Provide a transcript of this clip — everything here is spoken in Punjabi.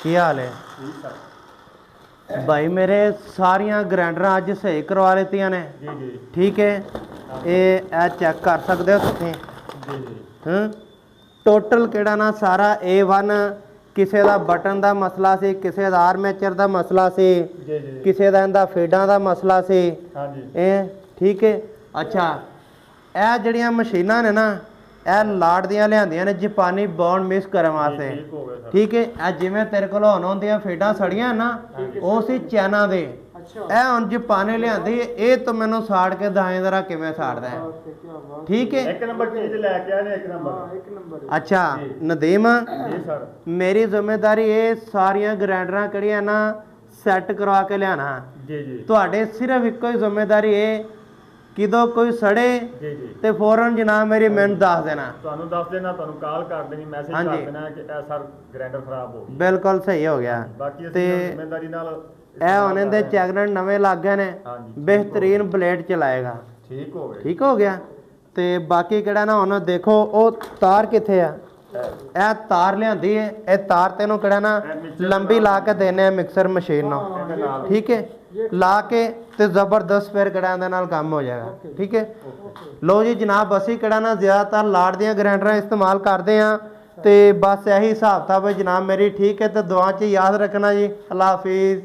ਕੀ ਹਾਲ ਹੈ भाई मेरे सारिया ग्राइंडर अज सही करवा लेतियां ने ठीक है ये चेक कर सकते हो तुसीं टोटल केड़ा ना सारा A1 किसी का बटन का मसला सी किसी का आर्मेचर का मसला सी किसी का इनका फेडां का मसला सी ठीक है अच्छा यह जड़ियां मशीनां ने ना यह लाट दियां लियांदियां ने जापानी बॉन्ड मिक्स करने वास्ते ठीक है यह जिवें तेरे कोल हुण होंदियां फेडां सड़ियां ना वो सी चाइना दे ਇਹ ਹੁਣ ਜਾਪਾਨੀ ਲਿਆਂਦੀ ਇਹ ਤੋਂ ਮੈਨੂੰ ਸਾੜ ਕੇ ਦਾਏ ਜ਼ਰਾ ਕਿਵੇਂ ਸਾੜਦਾ ਹੈ ਠੀਕ ਹੈ ਇੱਕ ਨੰਬਰ ਚੀਜ਼ ਲੈ ਕੇ ਆਏ ਨੇ ਇੱਕ ਨੰਬਰ ਅੱਛਾ ਨਦੀਮ ਜੀ ਸਰ ਮੇਰੀ ਜ਼ਿੰਮੇਵਾਰੀ ਇਹ ਸਾਰੀਆਂ ਗ੍ਰਾਈਂਡਰਾਂ ਕਿਹੜੀਆਂ ਨਾ ਸੈੱਟ ਕਰਵਾ ਕੇ ਲਿਆਣਾ ਜੀ ਜੀ ਤੁਹਾਡੇ ਸਿਰਫ ਇੱਕੋ ਹੀ ਜ਼ਿੰਮੇਵਾਰੀ ਇਹ ਕਿਦੋਂ ਕੋਈ ਸੜੇ ਜੀ ਜੀ ਤੇ ਫੌਰਨ ਜਨਾਬ ਮੇਰੀ ਮੈਨੂੰ ਦੱਸ ਦੇਣਾ ਤੁਹਾਨੂੰ ਦੱਸ ਦੇਣਾ ਤੁਹਾਨੂੰ ਕਾਲ ਕਰ ਦੇਣੀ ਮੈਸੇਜ ਕਰ ਦੇਣਾ ਕਿ ਇਹ ਸਰ ਗ੍ਰਾਈਂਡਰ ਖਰਾਬ ਹੋ ਗਿਆ ਬਿਲਕੁਲ ਸਹੀ ਹੋ ਗਿਆ ਬਾਕੀ ਅਸੀਂ ਜ਼ਿੰਮੇਵਾਰੀ ਨਾਲ ਇਹ ਹੁਣ ਇਹਦੇ ਚੈਕਨਟ ਨਵੇਂ ਲੱਗ ਗਏ ਨੇ ਬਿਹਤਰੀਨ ਬਲੇਡ ਚਲਾਏਗਾ ਠੀਕ ਹੋ ਗਿਆ ਤੇ ਬਾਕੀ ਕਿਹੜਾ ਨਾ ਹੁਣ ਦੇਖੋ ਉਹ ਤਾਰ ਕਿੱਥੇ ਆ ਇਹ ਤਾਰ ਲਿਆਂਦੀ ਹੈ ਇਹ ਤਾਰ ਤੈਨੂੰ ਕਿਹੜਾ ਨਾ ਲੰਬੀ ਲਾ ਕੇ ਦੇਣੇ ਆ ਮਿਕਸਰ ਮਸ਼ੀਨ ਨੂੰ ਠੀਕ ਹੈ ਲਾ ਕੇ ਤੇ ਜ਼ਬਰਦਸਤ ਫਿਰ ਕਿਹੜਾ ਇਹਦੇ ਨਾਲ ਕੰਮ ਹੋ ਜਾਏਗਾ ਠੀਕ ਹੈ ਲੋ ਜੀ ਜਨਾਬ ਅਸੀਂ ਕਿਹੜਾ ਨਾ ਜ਼ਿਆਦਾਤਰ ਲਾੜ ਦੀਆਂ ਗ੍ਰਾਈਂਡਰਾਂ ਇਸਤੇਮਾਲ ਕਰਦੇ ਆ ਤੇ ਬਸ ਇਹੀ ਹਿਸਾਬ ਤਾ ਬਈ ਜਨਾਬ ਮੇਰੀ ਠੀਕ ਹੈ ਤੇ ਦੁਆ 'ਚ ਯਾਦ ਰੱਖਣਾ ਜੀ ਅੱਲਾ ਹਾਫਿਜ਼।